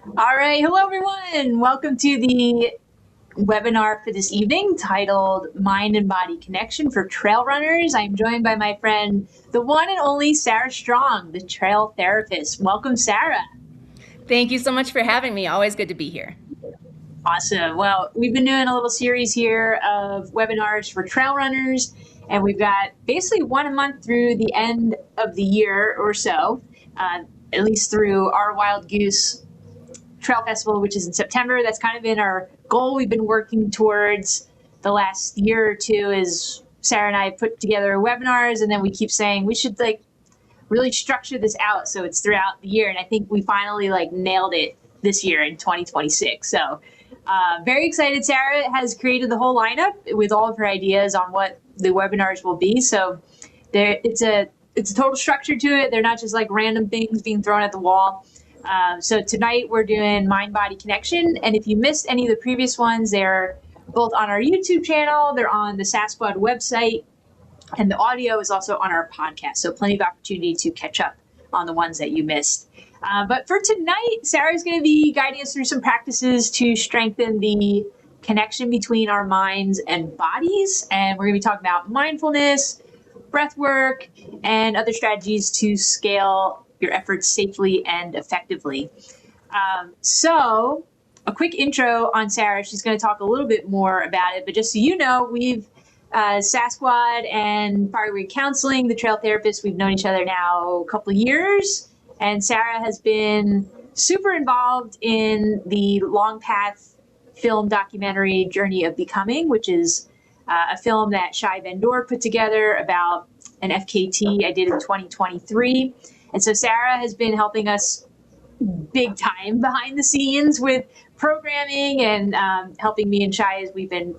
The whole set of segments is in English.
All right. Hello, everyone. Welcome to the webinar for this evening titled Mind and Body Connection for Trail Runners. I'm joined by my friend, the one and only Sarah Strong, the trail therapist. Welcome, Sarah. Thank you so much for having me. Always good to be here. Awesome. Well, we've been doing a little series here of webinars for trail runners, and we've got basically one a month through the end of the year or so, uh, at least through our Wild Goose Trail Festival, which is in September. That's kind of been our goal we've been working towards the last year or two. Is Sarah and I put together webinars, and then we keep saying we should really structure this out so it's throughout the year. And I think we finally nailed it this year in 2026. So very excited. Sarah has created the whole lineup with all of her ideas on what the webinars will be. So it's a total structure to it. They're not just like random things being thrown at the wall. So tonight we're doing Mind Body Connection. And if you missed any of the previous ones, they're both on our YouTube channel, they're on the SASQUAD website, and the audio is also on our podcast. So plenty of opportunity to catch up on the ones that you missed. But for tonight, Sarah's going to be guiding us through some practices to strengthen the connection between our minds and bodies. And we're going to be talking about mindfulness, breath work, and other strategies to scale your efforts safely and effectively. So a quick intro on Sarah. She's going to talk a little bit more about it, but just so you know, we've SASQUAD and Fireweed Counseling, the trail therapists, we've known each other now a couple of years, and Sarah has been super involved in the Long Path film documentary Journey of Becoming, which is a film that Shai Vendor put together about an FKT I did in 2023. And so Sarah has been helping us big time behind the scenes with programming and helping me and Shai as we've been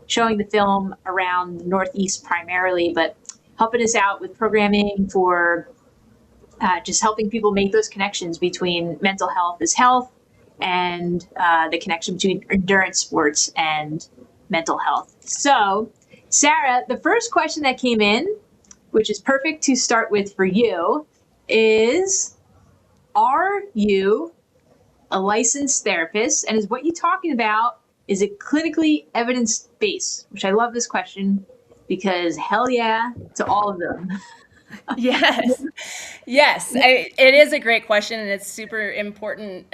showing the film around the Northeast primarily, but helping us out with programming for just helping people make those connections between mental health is health and the connection between endurance sports and mental health. So, Sarah, the first question that came in, which is perfect to start with for you, is are you a licensed therapist? And is what you're talking about, is it clinically evidence-based? Which I love this question because hell yeah to all of them. Yes. Yes. It is a great question, and it's super important,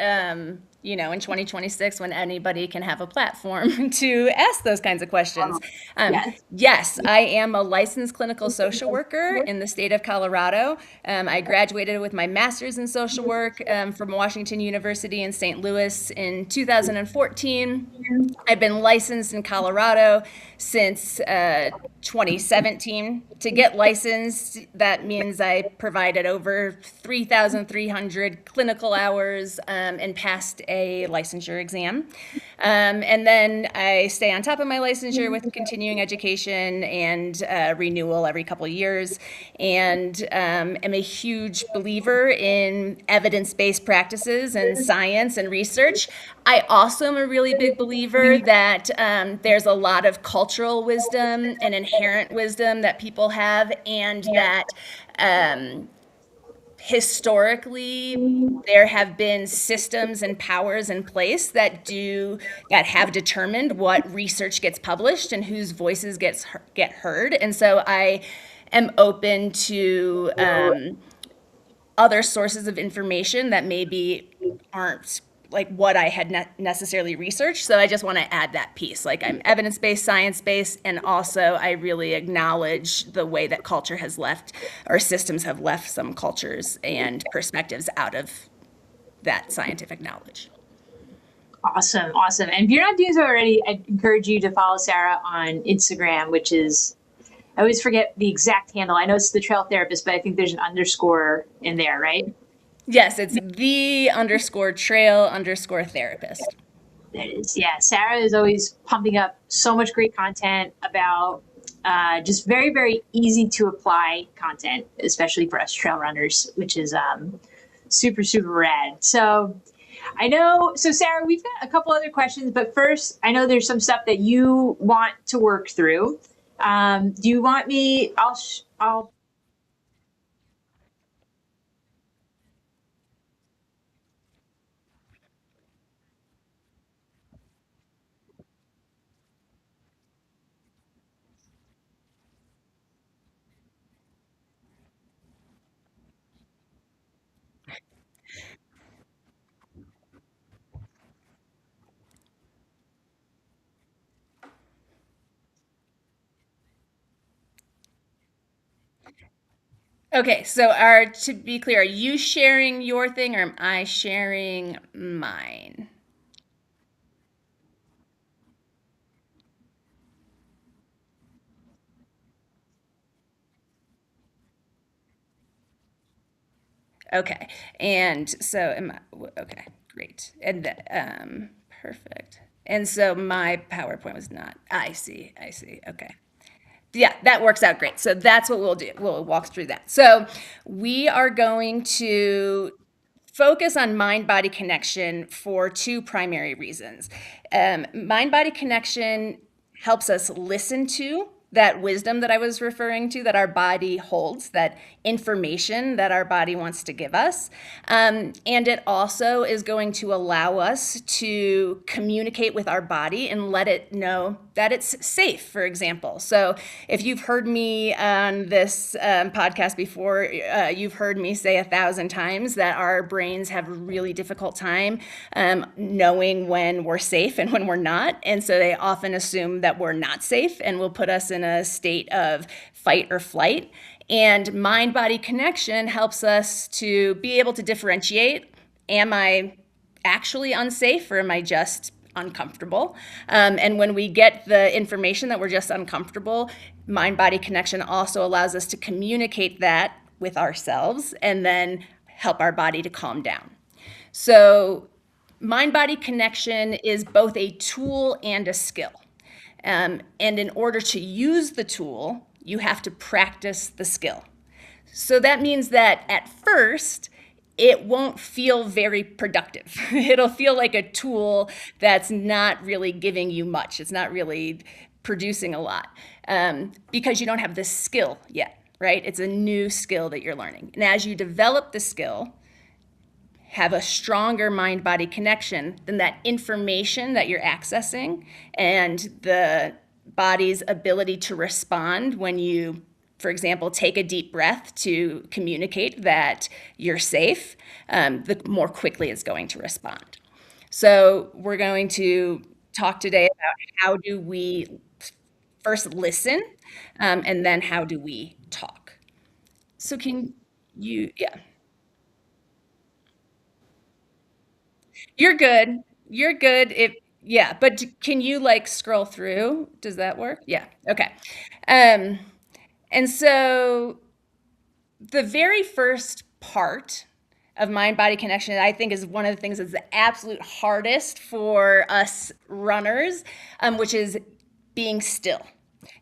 in 2026 when anybody can have a platform to ask those kinds of questions. Yes. Yes, I am a licensed clinical social worker in the state of Colorado. I graduated with my master's in social work from Washington University in St. Louis in 2014. I've been licensed in Colorado since 2017. To get licensed, that means I provided over 3,300 clinical hours and passed a licensure exam. And then I stay on top of my licensure with continuing education and renewal every couple of years. And am a huge believer in evidence-based practices and science and research. I also am a really big believer that there's a lot of cultural wisdom and inherent wisdom that people have, and that historically there have been systems and powers in place that have determined what research gets published and whose voices get heard. And so I am open to other sources of information that maybe aren't like what I had necessarily researched. So I just want to add that piece. Like, I'm evidence-based, science-based, and also I really acknowledge the way that culture has left, or systems have left, some cultures and perspectives out of that scientific knowledge. Awesome. Awesome. And if you're not doing so already, I encourage you to follow Sarah on Instagram, which is, I always forget the exact handle. I know it's the trail therapist, but I think there's an underscore in there, right? Yes, it's the_trail_therapist. There it is. Yeah, Sarah is always pumping up so much great content about just very, very easy to apply content, especially for us trail runners, which is super, super rad. So I know, so Sarah, we've got a couple other questions, but first, I know there's some stuff that you want to work through. Do you want me, I'll Okay, so to be clear, are you sharing your thing or am I sharing mine? Okay, and so okay, great, and perfect. And so my PowerPoint was not. I see. Okay. Yeah, that works out great. So that's what we'll do. We'll walk through that. So we are going to focus on mind body connection for two primary reasons. Mind body connection helps us listen to that wisdom that I was referring to, that our body holds, that information that our body wants to give us. And it also is going to allow us to communicate with our body and let it know that it's safe, for example. So if you've heard me on this podcast before, you've heard me say 1,000 times that our brains have a really difficult time knowing when we're safe and when we're not. And so they often assume that we're not safe and will put us in a state of fight or flight. And mind body connection helps us to be able to differentiate, am I actually unsafe or am I just uncomfortable? And when we get the information that we're just uncomfortable, mind body connection also allows us to communicate that with ourselves and then help our body to calm down. So mind body connection is both a tool and a skill. And in order to use the tool, you have to practice the skill. So that means that at first, it won't feel very productive. It'll feel like a tool that's not really giving you much. It's not really producing a lot because you don't have the skill yet, right? It's a new skill that you're learning. And as you develop the skill, have a stronger mind-body connection, then that information that you're accessing and the body's ability to respond when you, for example, take a deep breath to communicate that you're safe, the more quickly it's going to respond. So we're going to talk today about how do we first listen, and then how do we talk. So can yeah. You're good. You're good. Yeah, but can you like scroll through? Does that work? Yeah. Okay. Um, and so the very first part of mind body connection, I think, is one of the things that's the absolute hardest for us runners, which is being still.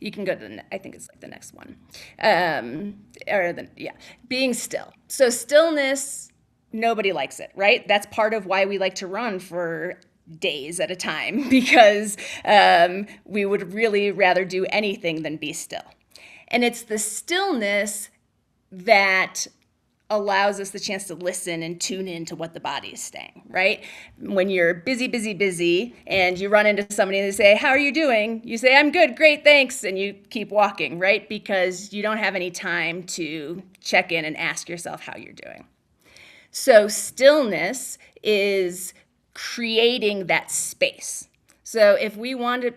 You can go to I think it's like the next one. Yeah, being still. So stillness, nobody likes it, right? That's part of why we like to run for days at a time because we would really rather do anything than be still. And it's the stillness that allows us the chance to listen and tune into what the body is saying, right? When you're busy, and you run into somebody and they say, "How are you doing?" You say, "I'm good, great, thanks," and you keep walking, right? Because you don't have any time to check in and ask yourself how you're doing. So stillness is creating that space. So if we want to,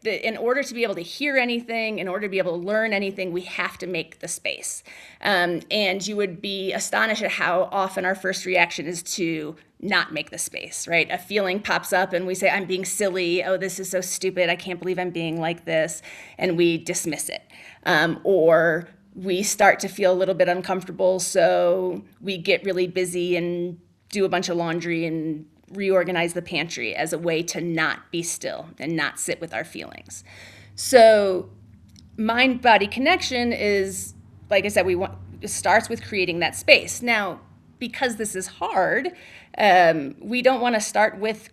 in order to be able to hear anything, in order to be able to learn anything, we have to make the space. And you would be astonished at how often our first reaction is to not make the space, right? A feeling pops up and we say, "I'm being silly. Oh, this is so stupid. I can't believe I'm being like this." And we dismiss it. Or we start to feel a little bit uncomfortable, so we get really busy and do a bunch of laundry and reorganize the pantry as a way to not be still and not sit with our feelings. So mind-body connection is, like I said, it starts with creating that space. Now, because this is hard, we don't want to start with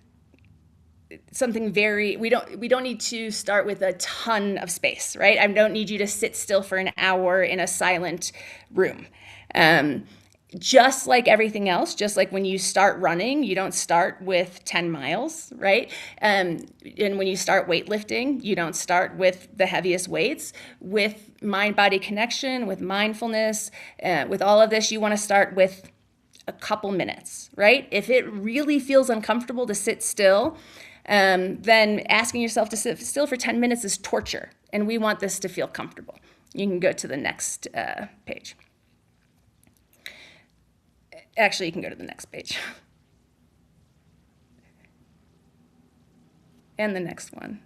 something we don't need to start with a ton of space, right? I don't need you to sit still for an hour in a silent room. Just like everything else, just like when you start running, you don't start with 10 miles, right? And when you start weightlifting, you don't start with the heaviest weights. With mind-body connection, with mindfulness, with all of this, you want to start with a couple minutes, right? If it really feels uncomfortable to sit still, then asking yourself to sit still for 10 minutes is torture, and we want this to feel comfortable. You can go to the next page. Actually, you can go to the next page. And the next one.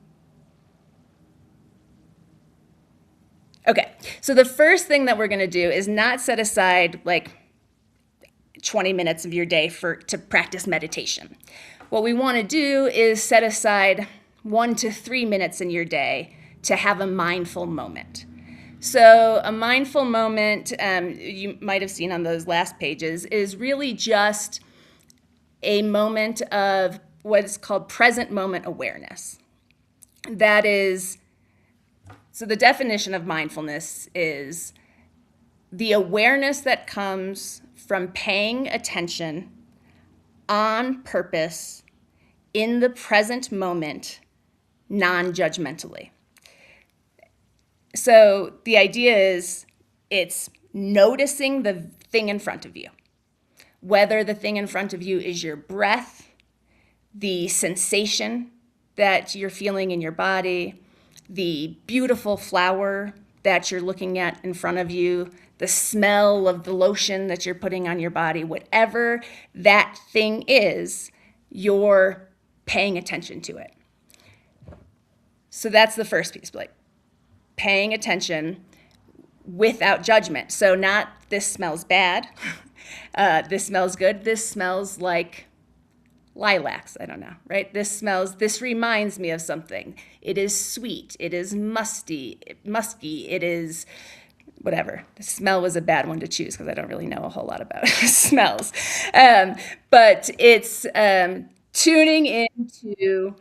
Okay, so the first thing that we're going to do is not set aside like 20 minutes of your day to practice meditation. What we want to do is set aside 1 to 3 minutes in your day to have a mindful moment. So a mindful moment, you might have seen on those last pages, is really just a moment of what is called present moment awareness. That is, so the definition of mindfulness is the awareness that comes from paying attention on purpose in the present moment, non-judgmentally. So the idea is it's noticing the thing in front of you, whether the thing in front of you is your breath, the sensation that you're feeling in your body, the beautiful flower that you're looking at in front of you, the smell of the lotion that you're putting on your body, whatever that thing is, you're paying attention to it. So that's the first piece, like paying attention without judgment. So not this smells bad, this smells good, this smells like lilacs, I don't know, right? This reminds me of something. It is sweet, it is musky, it is whatever. The smell was a bad one to choose because I don't really know a whole lot about smells. But it's tuning into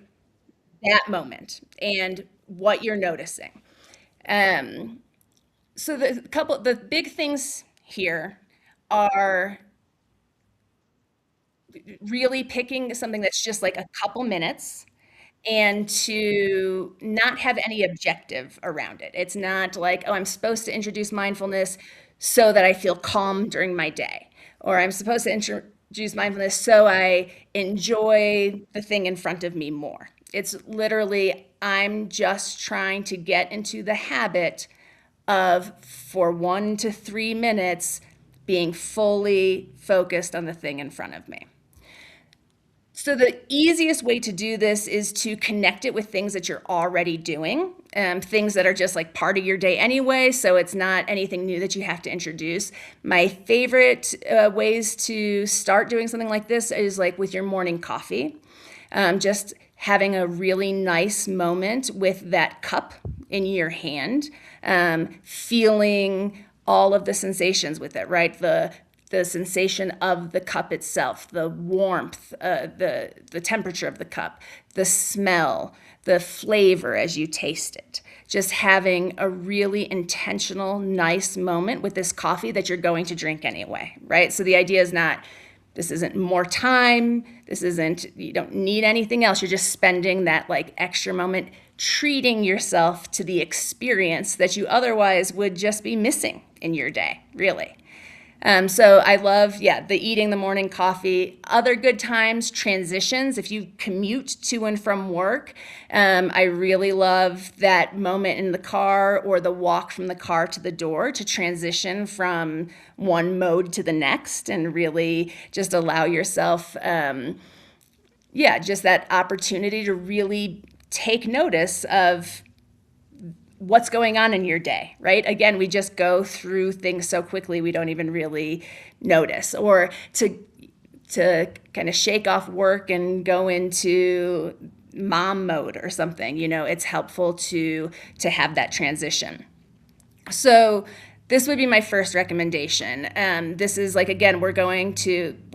that moment and what you're noticing. So the big things here are really picking something that's just like a couple minutes and to not have any objective around it. It's not like, oh, I'm supposed to introduce mindfulness so that I feel calm during my day, or I'm supposed to introduce mindfulness so I enjoy the thing in front of me more. It's literally, I'm just trying to get into the habit of, for 1 to 3 minutes, being fully focused on the thing in front of me. So the easiest way to do this is to connect it with things that you're already doing, things that are just like part of your day anyway, so it's not anything new that you have to introduce. My favorite ways to start doing something like this is like with your morning coffee, just having a really nice moment with that cup in your hand, feeling all of the sensations with it, right? The sensation of the cup itself, the warmth, the temperature of the cup, the smell, the flavor as you taste it. Just having a really intentional, nice moment with this coffee that you're going to drink anyway, right? So the idea is not, this isn't more time, you don't need anything else. You're just spending that like extra moment treating yourself to the experience that you otherwise would just be missing in your day, really. So I love, the eating the morning coffee. Other good times, transitions. If you commute to and from work, I really love that moment in the car or the walk from the car to the door to transition from one mode to the next and really just allow yourself, just that opportunity to really take notice of what's going on in your day, right? Again, we just go through things so quickly we don't even really notice. Or to kind of shake off work and go into mom mode or something, it's helpful to have that transition. So this would be my first recommendation. This is like, again, we're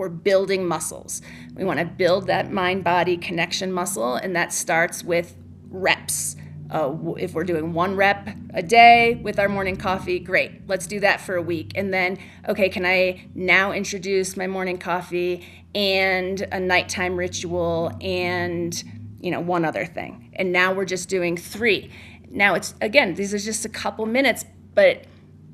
building muscles. We want to build that mind-body connection muscle, and that starts with reps. If we're doing 1 rep a day with our morning coffee, great. Let's do that for a week. And then, okay, can I now introduce my morning coffee and a nighttime ritual and, one other thing. And now we're just doing 3. Now it's, again, these are just a couple minutes, but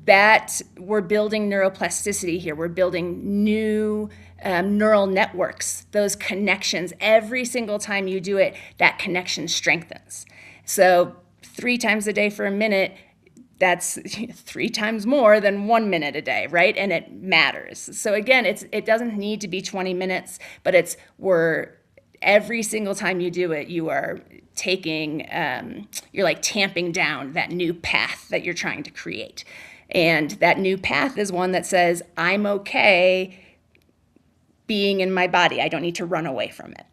that we're building neuroplasticity here. We're building new neural networks, those connections. Every single time you do it, that connection strengthens. So 3 times a day for a minute, that's 3 times more than 1 minute a day, right? And it matters. So again, it doesn't need to be 20 minutes, but every single time you do it, you are you're like tamping down that new path that you're trying to create. And that new path is one that says, I'm okay being in my body. I don't need to run away from it.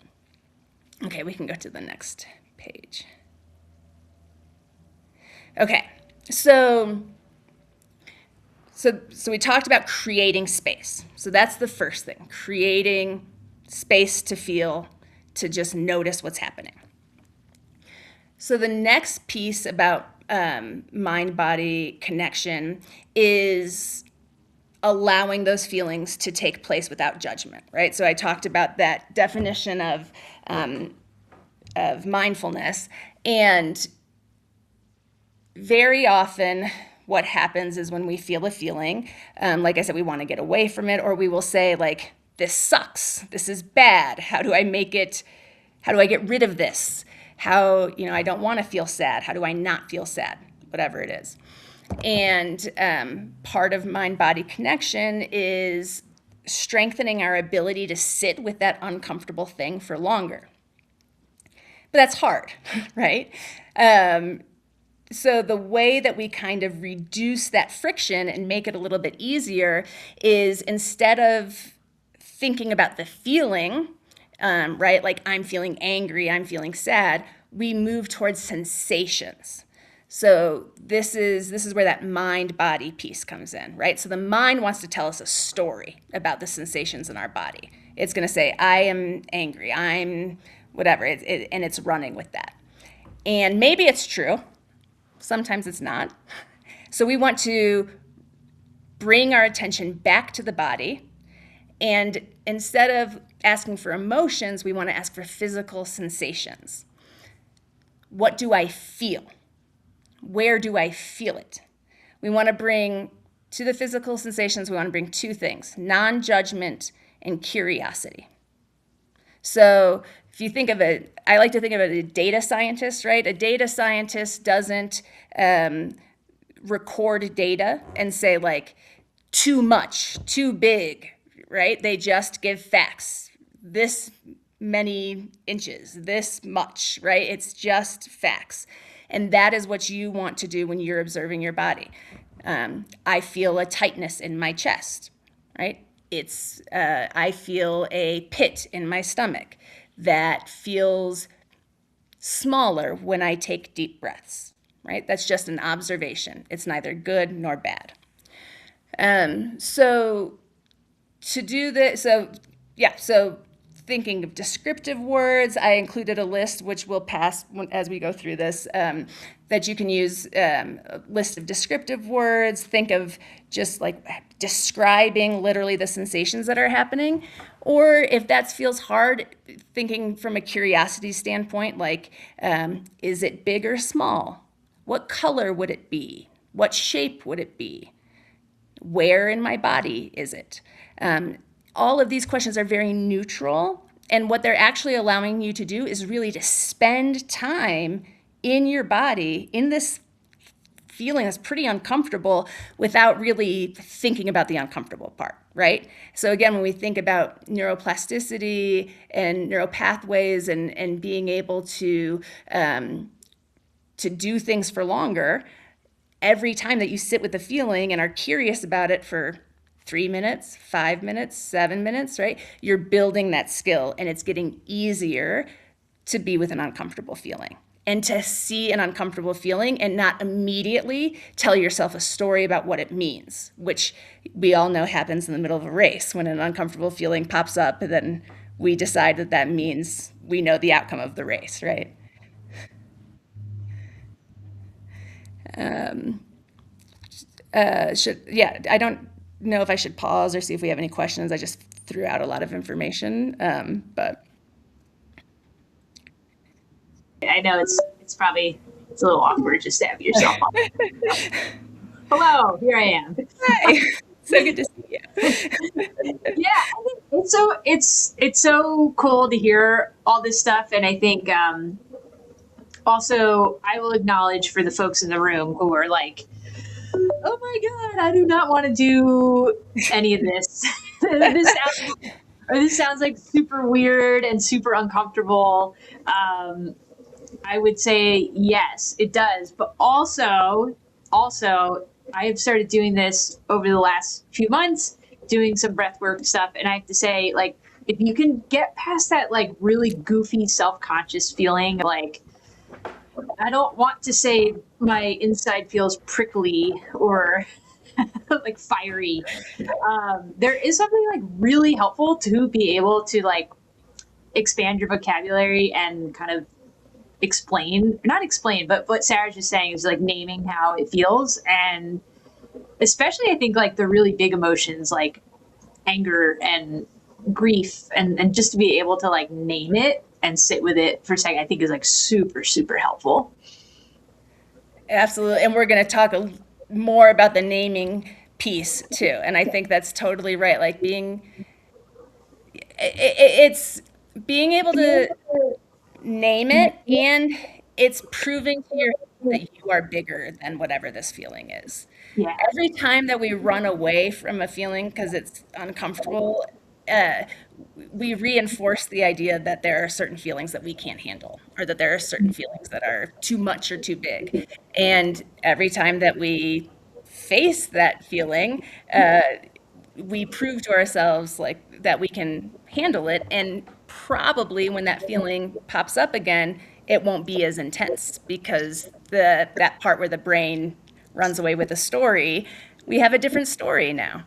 Okay, we can go to the next page. Okay, so we talked about creating space. So that's the first thing, creating space to feel, to just notice what's happening. So the next piece about mind-body connection is allowing those feelings to take place without judgment, right? So I talked about that definition of mindfulness, and very often what happens is when we feel a feeling, like I said, we want to get away from it, or we will say like, this sucks, this is bad, how do I get rid of this? I don't want to feel sad, how do I not feel sad? Whatever it is. And part of mind-body connection is strengthening our ability to sit with that uncomfortable thing for longer. But that's hard, right? So the way that we kind of reduce that friction and make it a little bit easier is, instead of thinking about the feeling, right? Like, I'm feeling angry, I'm feeling sad, we move towards sensations. So this is where that mind-body piece comes in, right? So the mind wants to tell us a story about the sensations in our body. It's going to say, I am angry, I'm whatever, and it's running with that. And maybe it's true. Sometimes it's not. So we want to bring our attention back to the body, and instead of asking for emotions, we want to ask for physical sensations. What do I feel? Where do I feel it? We want to bring to the physical sensations, we want to bring two things: non-judgment and curiosity. So if you think of it, I like to think of it as a data scientist, right? A data scientist doesn't record data and say like, too much, too big, right? They just give facts. This many inches, this much, right? It's just facts. And that is what you want to do when you're observing your body. I feel a tightness in my chest, right? I feel a pit in my stomach that feels smaller when I take deep breaths, right? That's just an observation. It's neither good nor bad. So to do this, so thinking of descriptive words, I included a list, which we'll pass as we go through this, that you can use a list of descriptive words. Think of just like describing literally the sensations that are happening. Or if that feels hard, thinking from a curiosity standpoint, like, is it big or small? What color would it be? What shape would it be? Where in my body is it? All of these questions are very neutral, and what they're actually allowing you to do is really to spend time in your body, in this feeling that's pretty uncomfortable, without really thinking about the uncomfortable part, right? So again, when we think about neuroplasticity and neural pathways and being able to do things for longer, every time that you sit with the feeling and are curious about it for 3 minutes, 5 minutes, 7 minutes, right? You're building that skill, and it's getting easier to be with an uncomfortable feeling and to see an uncomfortable feeling and not immediately tell yourself a story about what it means, which we all know happens in the middle of a race. When an uncomfortable feeling pops up, and then we decide that means we know the outcome of the race, right? I don't know if I should pause or see if we have any questions. I just threw out a lot of information, but I know it's a little awkward just to have yourself on. Hello, here I am. Hi. So good to see you. Yeah, I think it's so cool to hear all this stuff, and I think also I will acknowledge for the folks in the room who are like oh my God, I do not want to do any of this. This sounds like super weird and super uncomfortable. I would say yes, it does. But also, I have started doing this over the last few months, doing some breath work stuff. And I have to say, like, if you can get past that, like, really goofy, self conscious feeling, like, I don't want to say my inside feels prickly or like fiery. There is something like really helpful to be able to like expand your vocabulary and kind of not explain, but what Sarah's just saying is like naming how it feels. And especially I think like the really big emotions like anger and grief and just to be able to like name it and sit with it for a second, I think is like super, super helpful. Absolutely. And we're going to talk more about the naming piece too. And I think that's totally right. Like it's being able to name it, and it's proving to yourself that you are bigger than whatever this feeling is. Yeah, Every time that we run away from a feeling because it's uncomfortable, uh, we reinforce the idea that there are certain feelings that we can't handle, or that there are certain feelings that are too much or too big. And every time that we face that feeling, we prove to ourselves like that we can handle it, and probably when that feeling pops up again, it won't be as intense because the that part where the brain runs away with the story, we have a different story now.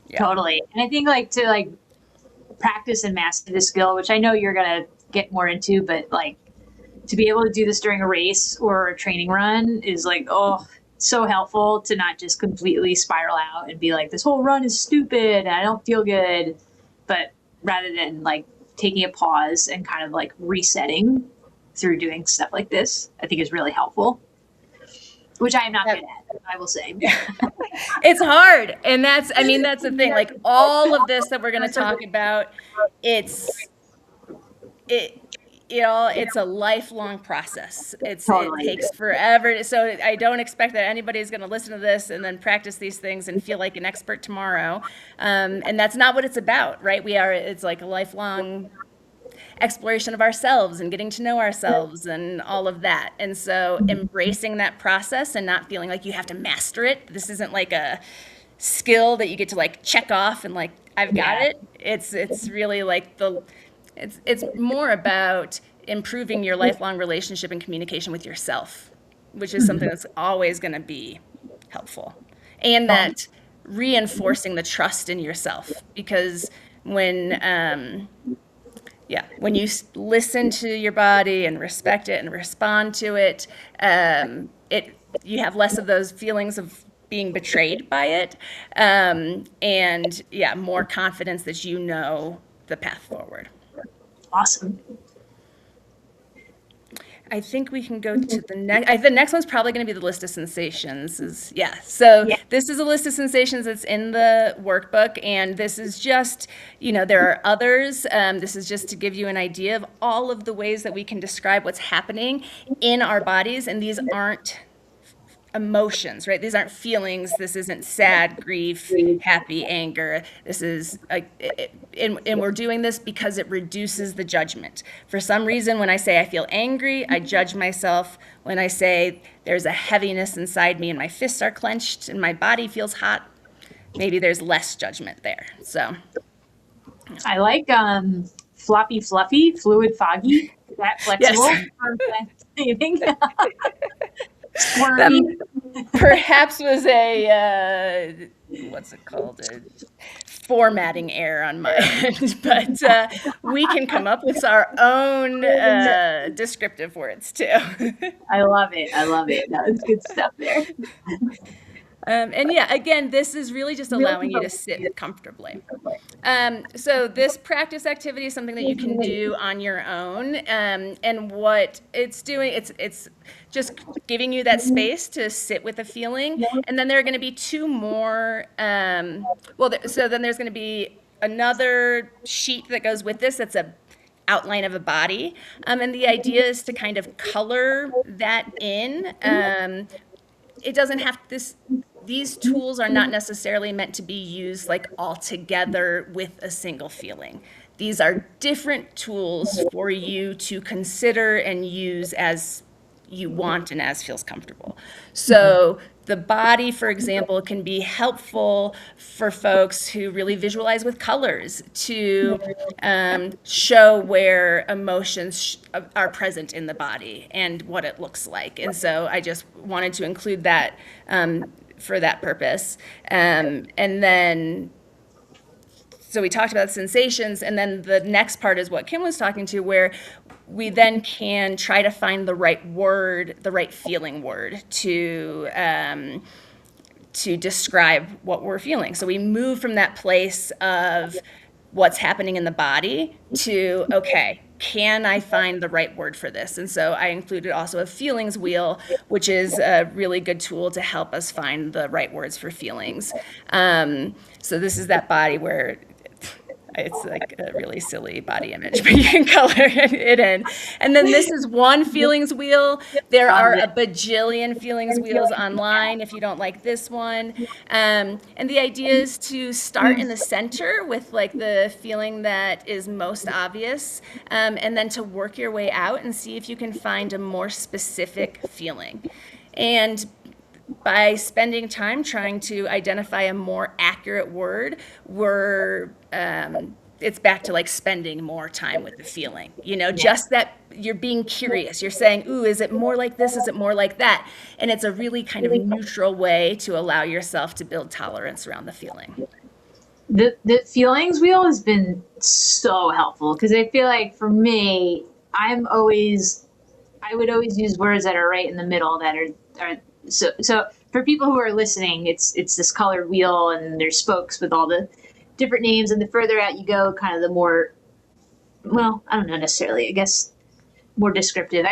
Yeah. totally. And I think like to like practice and master this skill, which I know you're gonna get more into, but like to be able to do this during a race or a training run is like, oh, so helpful to not just completely spiral out and be like, this whole run is stupid. I don't feel good. But rather than like taking a pause and kind of like resetting through doing stuff like this, I think is really helpful, which I am not good at, I will say. It's hard. And I mean, that's the thing. Like all of this that we're going to talk about, it, it's a lifelong process. It Totally. takes forever. So I don't expect that anybody's going to listen to this and then practice these things and feel like an expert tomorrow. And that's not what it's about, right? It's like a lifelong exploration of ourselves and getting to know ourselves and all of that. And so embracing that process and not feeling like you have to master it. This isn't like a skill that you get to like check off and like, I've got Yeah. it. It's really like it's more about improving your lifelong relationship and communication with yourself, which is something that's always going to be helpful. And that reinforcing the trust in yourself, because when you listen to your body and respect it and respond to it, you have less of those feelings of being betrayed by it, and more confidence that you know the path forward. Awesome. I think we can go to the next. The next one's probably going to be the list of sensations. So Yeah. this is a list of sensations that's in the workbook, and this is just, there are others. This is just to give you an idea of all of the ways that we can describe what's happening in our bodies, and these aren't emotions, right? These aren't feelings. This isn't sad, grief, happy, anger. This is and we're doing this because it reduces the judgment. For some reason, when I say I feel angry, I judge myself. When I say there's a heaviness inside me and my fists are clenched and my body feels hot, maybe there's less judgment there. So I like floppy, fluffy, fluid, foggy. Is that flexible? Yes. You think? That Squirmy. perhaps was a what's it called? A formatting error on my end, but we can come up with our own descriptive words too. I love it. I love it. That was good stuff there. And again, this is really just allowing you to sit comfortably. So this practice activity is something that you can do on your own. And what it's doing, it's just giving you that space to sit with a feeling. And then there are going to be two more. So then there's going to be another sheet that goes with this. That's a outline of a body. And the idea is to kind of color that in. It doesn't have this. these tools are not necessarily meant to be used like all together with a single feeling. These are different tools for you to consider and use as you want and as feels comfortable. So the body, for example, can be helpful for folks who really visualize with colors to show where emotions are present in the body and what it looks like. And so I just wanted to include that for that purpose. And then so we talked about sensations, and then the next part is what Kim was talking to, where we then can try to find the right word, the right feeling word to describe what we're feeling. So we move from that place of what's happening in the body to, okay, can I find the right word for this? And so I included also a feelings wheel, which is a really good tool to help us find the right words for feelings. So this is that body where it's like a really silly body image, but you can color it in. And then this is one feelings wheel. There are a bajillion feelings wheels online if you don't like this one. And the idea is to start in the center with like the feeling that is most obvious, and then to work your way out and see if you can find a more specific feeling. And by spending time trying to identify a more accurate word, it's back to like spending more time with the feeling, just that you're being curious. You're saying, ooh, is it more like this? Is it more like that? And it's a really kind of neutral way to allow yourself to build tolerance around the feeling. The feelings wheel has been so helpful because I feel like for me, I would always use words that are right in the middle that are so for people who are listening, it's this colored wheel and there's spokes with all the different names, and the further out you go, kind of the more, well, I don't know necessarily, I guess more descriptive.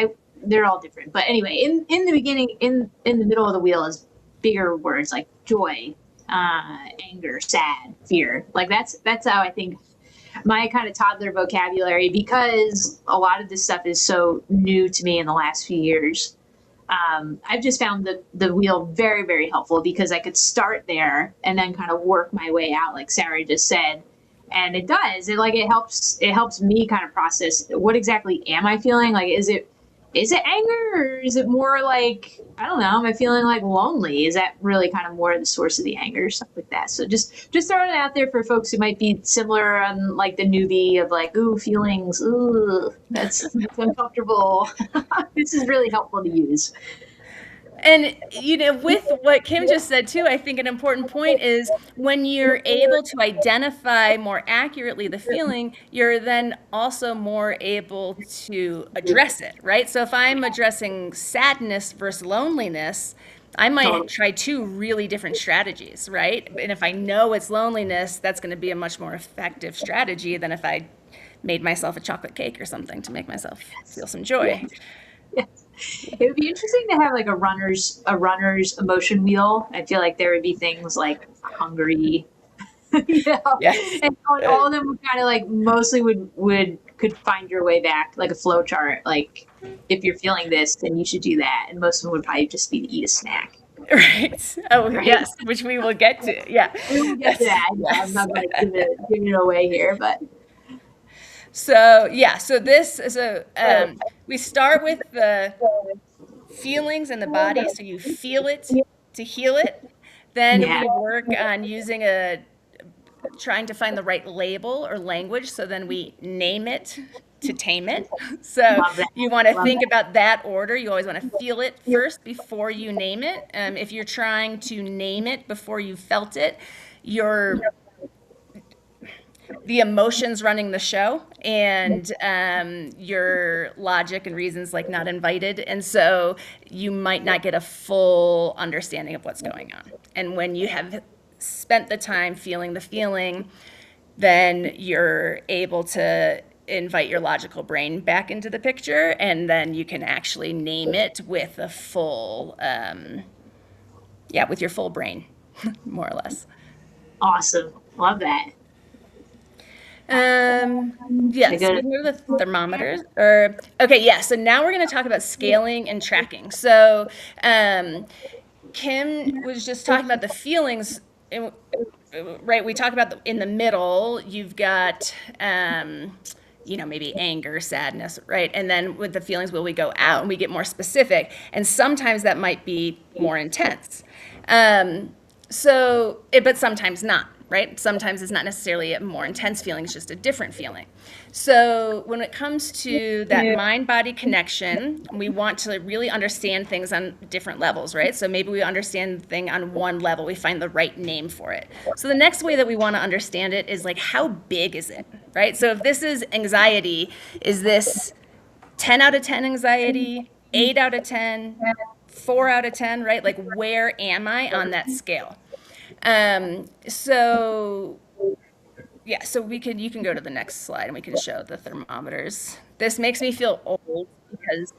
They're all different, but anyway, in the beginning, in the middle of the wheel is bigger words like joy, anger, sad, fear. Like that's how I think my kind of toddler vocabulary, because a lot of this stuff is so new to me in the last few years. I've just found the wheel very, very helpful because I could start there and then kind of work my way out, like Sarah just said. And it does. It helps me kind of process what exactly am I feeling? Like, is it anger, or is it more like, I don't know, am I feeling like lonely? Is that really kind of more the source of the anger, stuff like that? So just throwing it out there for folks who might be similar on like the newbie of like, ooh, feelings, ooh, that's uncomfortable. This is really helpful to use. And, with what Kim just said too, I think an important point is when you're able to identify more accurately the feeling, you're then also more able to address it, right? So if I'm addressing sadness versus loneliness, I might try two really different strategies, right? And if I know it's loneliness, that's going to be a much more effective strategy than if I made myself a chocolate cake or something to make myself feel some joy. Yes. It would be interesting to have like a runner's emotion wheel. I feel like there would be things like hungry, Yes. and all of them would kind of like mostly could find your way back, like a flow chart. Like if you're feeling this, then you should do that. And most of them would probably just be to eat a snack. Right. Oh, right. Yes, which we will get to. Yeah. We will get to that. Yes. I'm not going to give it away here, but. So we start with the feelings in the body, so you feel it to heal it. Then we work on trying to find the right label or language, so then we name it to tame it. So you want to think about that order. You always want to feel it first before you name it. If you're trying to name it before you felt it, the emotions running the show, and your logic and reasons like not invited, and so you might not get a full understanding of what's going on. And when you have spent the time feeling the feeling, then you're able to invite your logical brain back into the picture, and then you can actually name it with a full with your full brain, more or less. Awesome. Love that. Yes, we can go to the thermometers. So now we're going to talk about scaling and tracking. So Kim was just talking about the feelings, right? We talk about in the middle, you've got, maybe anger, sadness, right? And then with the feelings, will we go out and we get more specific? And sometimes that might be more intense. But sometimes not, right? Sometimes it's not necessarily a more intense feeling, it's just a different feeling. So when it comes to that mind-body connection, we want to really understand things on different levels, right? So maybe we understand the thing on one level, we find the right name for it. So the next way that we want to understand it is like, how big is it, right? So if this is anxiety, is this 10 out of 10 anxiety, 8 out of 10, 4 out of 10, right? Like, where am I on that scale? So you can go to the next slide and we can show the thermometers. This makes me feel old because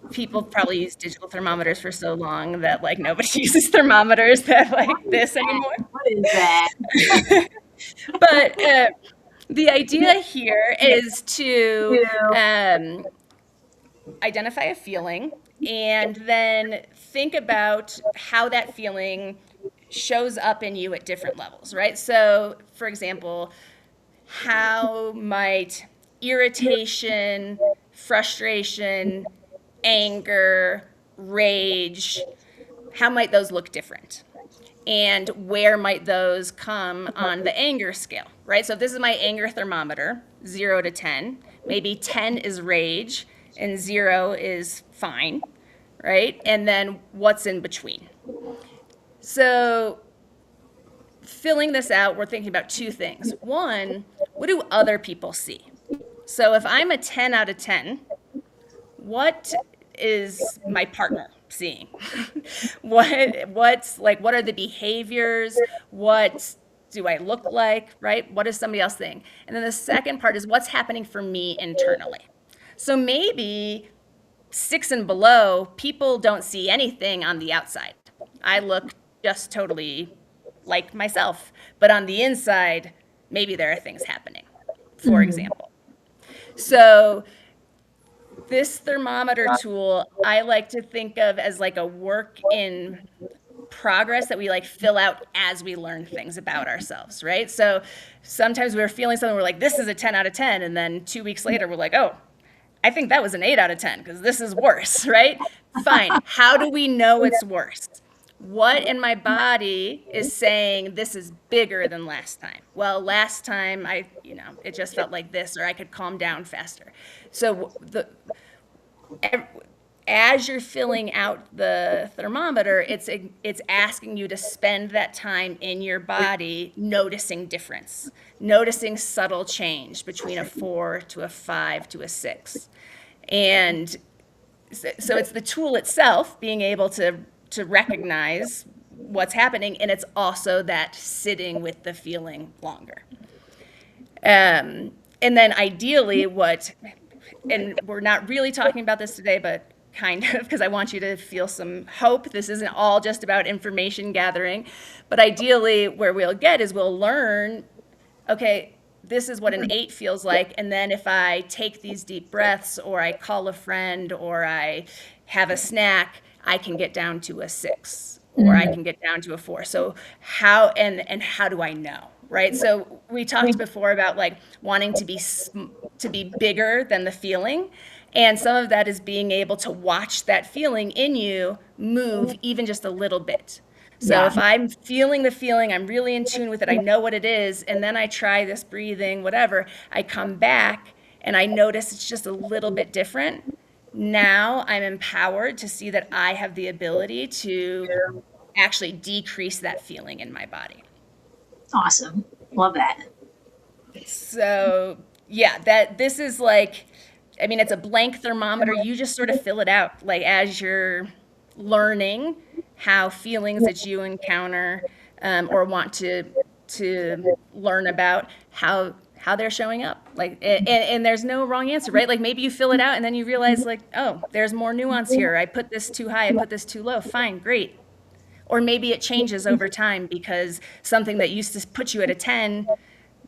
people probably use digital thermometers for so long that like nobody uses thermometers that like this anymore. What is that? But the idea here is to identify a feeling and then think about how that feeling shows up in you at different levels, right? So, for example, how might irritation, frustration, anger, rage, how might those look different? And where might those come on the anger scale, right? So if this is my anger thermometer, 0 to 10, maybe 10 is rage and 0 is fine, right? And then what's in between? So filling this out, we're thinking about two things. One, what do other people see? So if I'm a 10 out of 10, what is my partner seeing? What are the behaviors? What do I look like, right? What is somebody else seeing? And then the second part is what's happening for me internally. So maybe 6 and below, people don't see anything on the outside. I look just totally like myself, but on the inside, maybe there are things happening, for example. So this thermometer tool, I like to think of as like a work in progress that we like fill out as we learn things about ourselves, right? So sometimes we're feeling something, we're like, this is a 10 out of 10. And then 2 weeks later, we're like, oh, I think that was an 8 out of 10 because this is worse, right? Fine. How do we know it's worse? What in my body is saying this is bigger than last time? Well, last time it just felt like this, or I could calm down faster. So as you're filling out the thermometer, it's asking you to spend that time in your body noticing difference, noticing subtle change between a 4 to a 5 to a 6. And so it's the tool itself being able to recognize what's happening, and it's also that sitting with the feeling longer. And then ideally and we're not really talking about this today, but kind of, because I want you to feel some hope. This isn't all just about information gathering, but ideally where we'll get is we'll learn, okay, this is what an 8 feels like, and then if I take these deep breaths, or I call a friend, or I have a snack, I can get down to a 6, or I can get down to a 4. So how do I know, right? So we talked before about like wanting to be bigger than the feeling, and some of that is being able to watch that feeling in you move even just a little bit. So if I'm feeling the feeling, I'm really in tune with it, I know what it is, and then I try this breathing, whatever, I come back and I notice it's just a little bit different. Now I'm empowered to see that I have the ability to actually decrease that feeling in my body. Awesome. Love that. So this is like, it's a blank thermometer. You just sort of fill it out like as you're learning how feelings that you encounter or want to learn about how they're showing up, like, and there's no wrong answer, right? Like maybe you fill it out and then you realize like, oh, there's more nuance here. I put this too high, I put this too low. Fine, great. Or maybe it changes over time because something that used to put you at a 10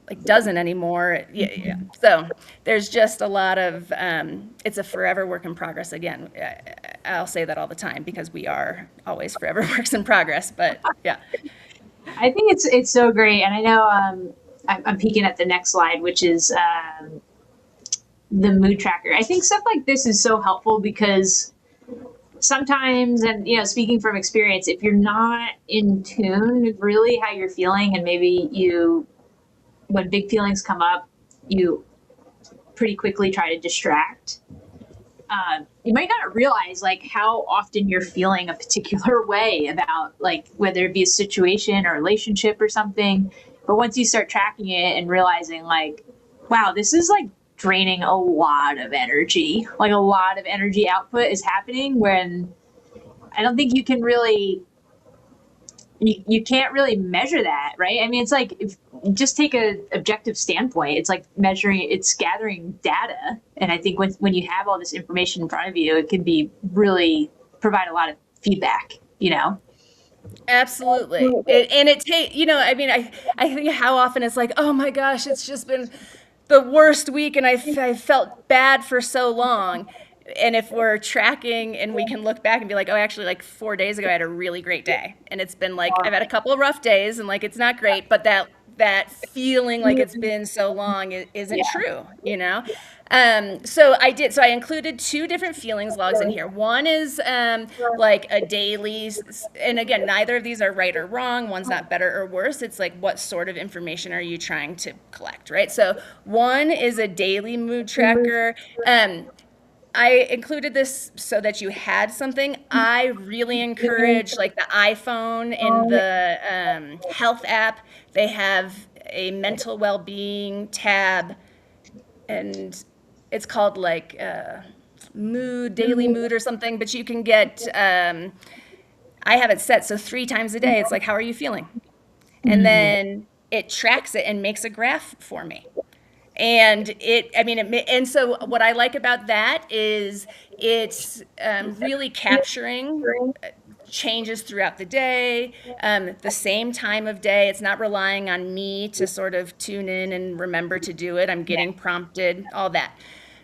like doesn't anymore. Yeah. So there's just a lot of, it's a forever work in progress again. I'll say that all the time because we are always forever works in progress, but yeah. I think it's so great, and I know I'm peeking at the next slide, which is the mood tracker. I think stuff like this is so helpful because sometimes, and speaking from experience, if you're not in tune with really how you're feeling, and maybe when big feelings come up, you pretty quickly try to distract. You might not realize like how often you're feeling a particular way about like whether it be a situation or relationship or something. But once you start tracking it and realizing like, wow, this is like draining a lot of energy, like a lot of energy output is happening when I don't think you can really you can't really measure that, right? I mean, it's like if you just take a objective standpoint, it's like measuring, it's gathering data. And I think when you have all this information in front of you, it can be really provide a lot of feedback, Absolutely. It take, I mean, I think how often it's like, oh my gosh, it's just been the worst week and I felt bad for so long. And if we're tracking and we can look back and be like, oh, actually, like 4 days ago, I had a really great day. And it's been like, I've had a couple of rough days and like, it's not great, but that feeling like it's been so long isn't true, So I included 2 different feelings logs in here. One is like a daily, and again, neither of these are right or wrong. One's not better or worse. It's like, what sort of information are you trying to collect, right? So one is a daily mood tracker. I included this so that you had something. I really encourage like the iPhone and the health app. They have a mental well-being tab, and it's called like daily mood or something. But you can get, I have it set so 3 times a day. It's like, how are you feeling? And then it tracks it and makes a graph for me. And and so what I like about that is it's really capturing changes throughout the day, the same time of day. It's not relying on me to sort of tune in and remember to do it. I'm getting prompted, all that.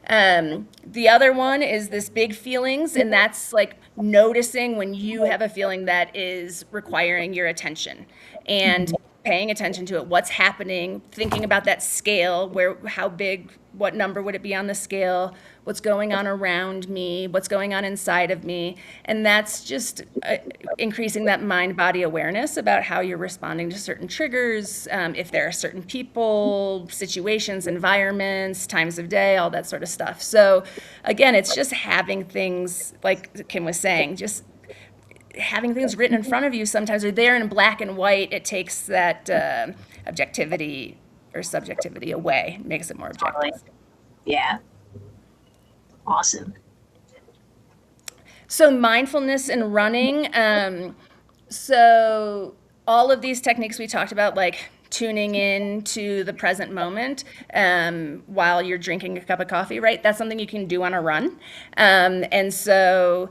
The other one is this big feelings, and that's like noticing when you have a feeling that is requiring your attention and paying attention to it, what's happening, thinking about that scale, how big, what number would it be on the scale, what's going on around me, what's going on inside of me. And that's just increasing that mind-body awareness about how you're responding to certain triggers, if there are certain people, situations, environments, times of day, all that sort of stuff. So again, it's just having things, like Kim was saying, just having things written in front of you sometimes are there in black and white. It takes that objectivity or subjectivity away, makes it more objective. Yeah. Awesome. So mindfulness and running. So all of these techniques we talked about, like tuning in to the present moment while you're drinking a cup of coffee, right? That's something you can do on a run. And so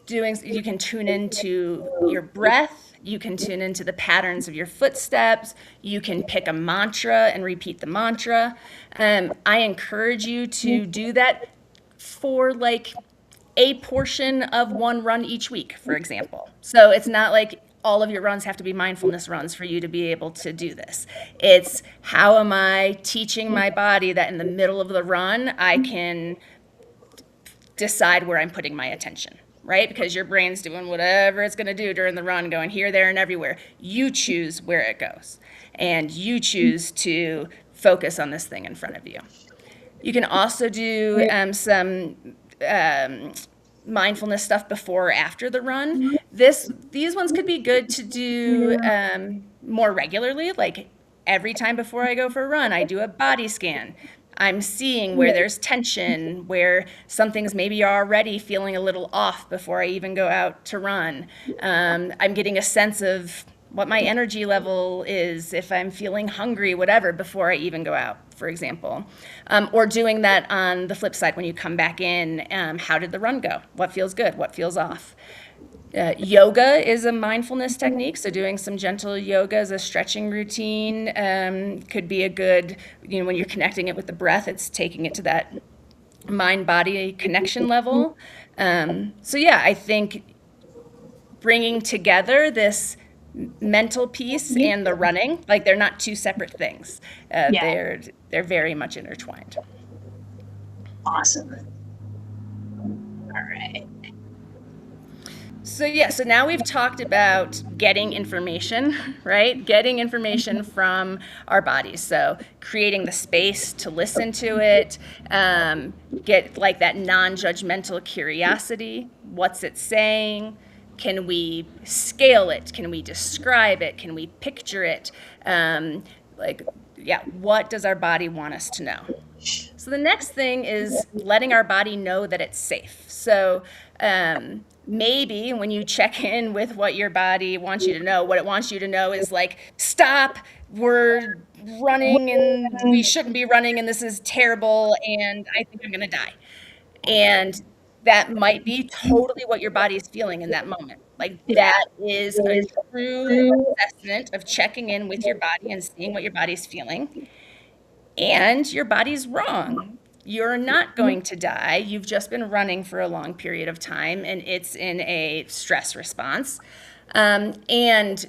you can tune into your breath, you can tune into the patterns of your footsteps, you can pick a mantra and repeat the mantra. I encourage you to do that for like a portion of one run each week, for example. So it's not like all of your runs have to be mindfulness runs for you to be able to do this. It's how am I teaching my body that in the middle of the run, I can decide where I'm putting my attention. Right? Because your brain's doing whatever it's going to do during the run, going here, there, and everywhere. You choose where it goes. And you choose to focus on this thing in front of you. You can also do some mindfulness stuff before or after the run. These ones could be good to do more regularly, like every time before I go for a run, I do a body scan. I'm seeing where there's tension, where something's maybe already feeling a little off before I even go out to run. I'm getting a sense of what my energy level is, if I'm feeling hungry, whatever, before I even go out, for example. Or doing that on the flip side when you come back in, how did the run go? What feels good? What feels off? Yoga is a mindfulness technique, so doing some gentle yoga as a stretching routine could be a good, when you're connecting it with the breath, it's taking it to that mind-body connection level. So yeah, I think bringing together this mental piece and the running, like they're not two separate things. Yeah. They're very much intertwined. Awesome. All right. So yeah, so now we've talked about getting information, right? Getting information from our bodies. So creating the space to listen to it, get like that non-judgmental curiosity. What's it saying? Can we scale it? Can we describe it? Can we picture it? What does our body want us to know? So the next thing is letting our body know that it's safe. So maybe when you check in with what your body wants you to know, what it wants you to know is like, stop, we're running and we shouldn't be running and this is terrible and I think I'm going to die. And that might be totally what your body is feeling in that moment. Like that is a true assessment of checking in with your body and seeing what your body's feeling. And your body's wrong. You're not going to die. You've just been running for a long period of time and it's in a stress response. And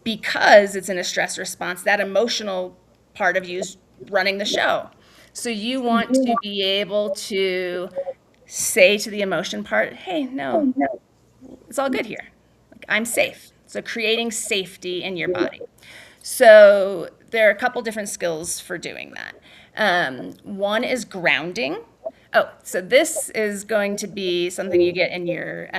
because it's in a stress response, that emotional part of you is running the show. So you want to be able to say to the emotion part, hey, no, it's all good here. Like, I'm safe. So creating safety in your body. So there are a couple different skills for doing that. One is grounding. Oh, so this is going to be something you get in your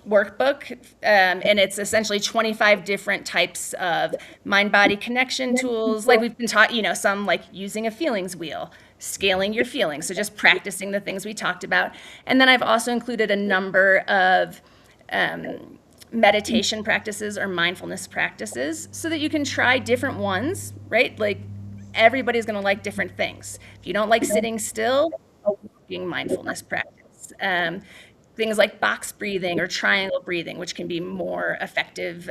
workbook, and it's essentially 25 different types of mind-body connection tools. Like we've been taught, some like using a feelings wheel, scaling your feelings. So just practicing the things we talked about. And then I've also included a number of meditation practices or mindfulness practices so that you can try different ones, right? Like everybody's going to like different things. If you don't like sitting still, a walking mindfulness practice. Things like box breathing or triangle breathing, which can be more effective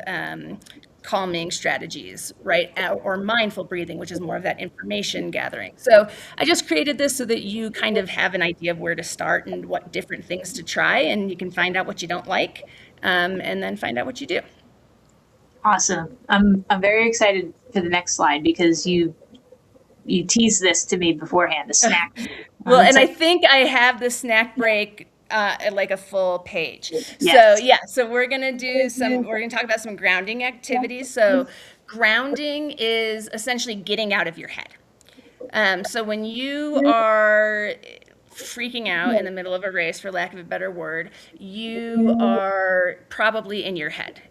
calming strategies, right? Or mindful breathing, which is more of that information gathering. So I just created this so that you kind of have an idea of where to start and what different things to try, and you can find out what you don't like, and then find out what you do. Awesome. I'm very excited for the next slide because you teased this to me beforehand, the snack. Well, and I think I have the snack break like a full page. Yes. So we're gonna talk about some grounding activities. So grounding is essentially getting out of your head. So when you are freaking out in the middle of a race, for lack of a better word, you are probably in your head.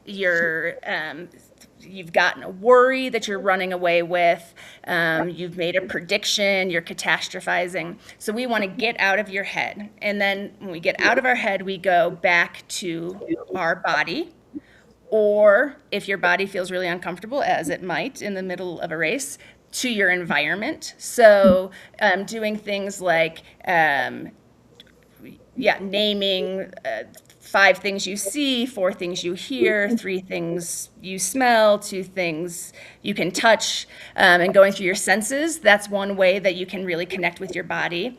You've gotten a worry that you're running away with. You've made a prediction. You're catastrophizing. So we want to get out of your head. And then when we get out of our head, we go back to our body. Or if your body feels really uncomfortable, as it might in the middle of a race, to your environment. So doing things like naming 5 things you see, 4 things you hear, 3 things you smell, 2 things you can touch, and going through your senses. That's one way that you can really connect with your body.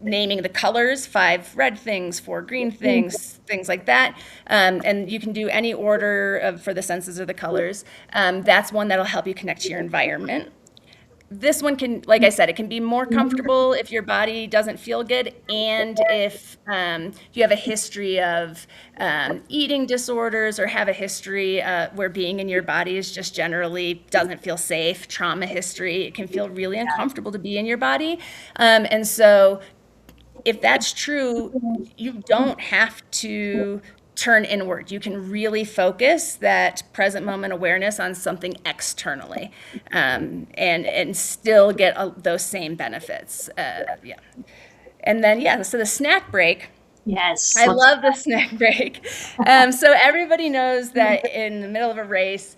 Naming the colors, 5 red things, 4 green things, things like that. And you can do any order for the senses or the colors. That's one that'll help you connect to your environment. This one can, like I said, it can be more comfortable if your body doesn't feel good and if you have a history of eating disorders or have a history where being in your body is just generally doesn't feel safe, trauma history. It can feel really uncomfortable to be in your body. And so if that's true, you don't have to turn inward. You can really focus that present moment awareness on something externally, and still get those same benefits. And then, so the snack break. Yes. I love the snack break. So everybody knows that in the middle of a race,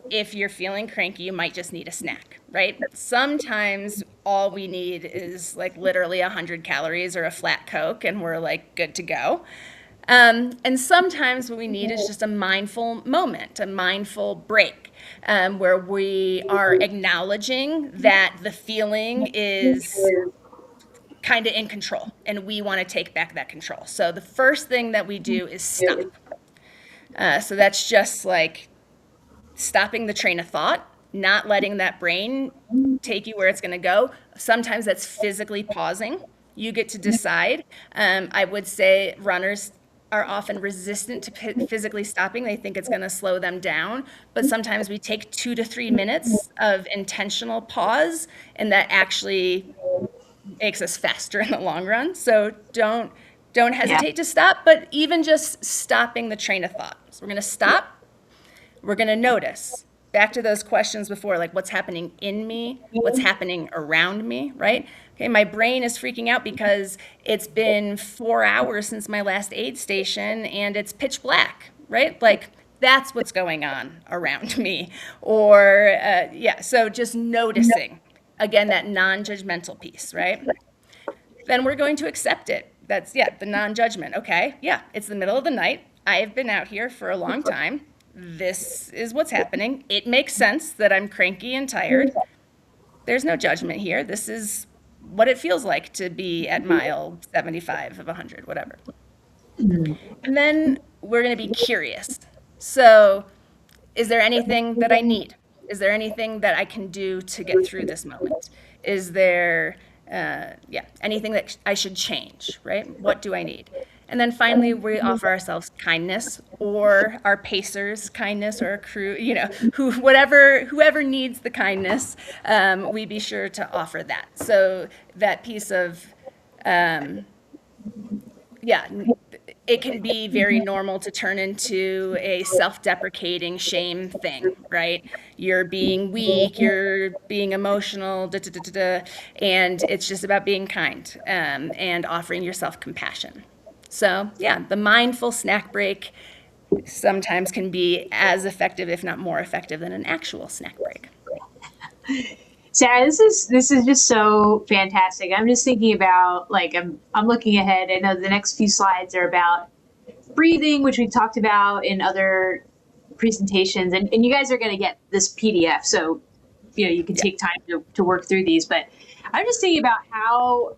if you're feeling cranky, you might just need a snack, right? Sometimes all we need is like literally 100 calories or a flat Coke, and we're like good to go. And sometimes what we need is just a mindful moment, a mindful break, where we are acknowledging that the feeling is kind of in control and we want to take back that control. So the first thing that we do is stop. So that's just like stopping the train of thought, not letting that brain take you where it's going to go. Sometimes that's physically pausing. You get to decide. I would say runners are often resistant to physically stopping. They think it's going to slow them down. But sometimes we take 2 to 3 minutes of intentional pause, and that actually makes us faster in the long run. So don't hesitate to stop, but even just stopping the train of thought. So we're going to stop. We're going to notice. Back to those questions before, like what's happening in me, what's happening around me, right? Okay, my brain is freaking out because it's been 4 hours since my last aid station and it's pitch black, right? Like that's what's going on around me. Or, so just noticing, again, that non-judgmental piece, right? Then we're going to accept it. That's, the non-judgment. Okay, it's the middle of the night. I have been out here for a long time. This is what's happening. It makes sense that I'm cranky and tired. There's no judgment here. This is what it feels like to be at mile 75 of 100, whatever. And then we're going to be curious. So, is there anything that I need? Is there anything that I can do to get through this moment? Is there, anything that I should change, right? What do I need? And then finally, we offer ourselves kindness, or our pacers kindness, or our crew, whoever needs the kindness, we be sure to offer that. So that piece of, it can be very normal to turn into a self-deprecating shame thing, right? You're being weak, you're being emotional, and it's just about being kind, and offering yourself compassion. So the mindful snack break sometimes can be as effective, if not more effective, than an actual snack break. Sarah, this is just so fantastic. I'm just thinking about, like, I'm looking ahead. I know the next few slides are about breathing, which we talked about in other presentations, and you guys are going to get this PDF, so you can take time to work through these. But I'm just thinking about how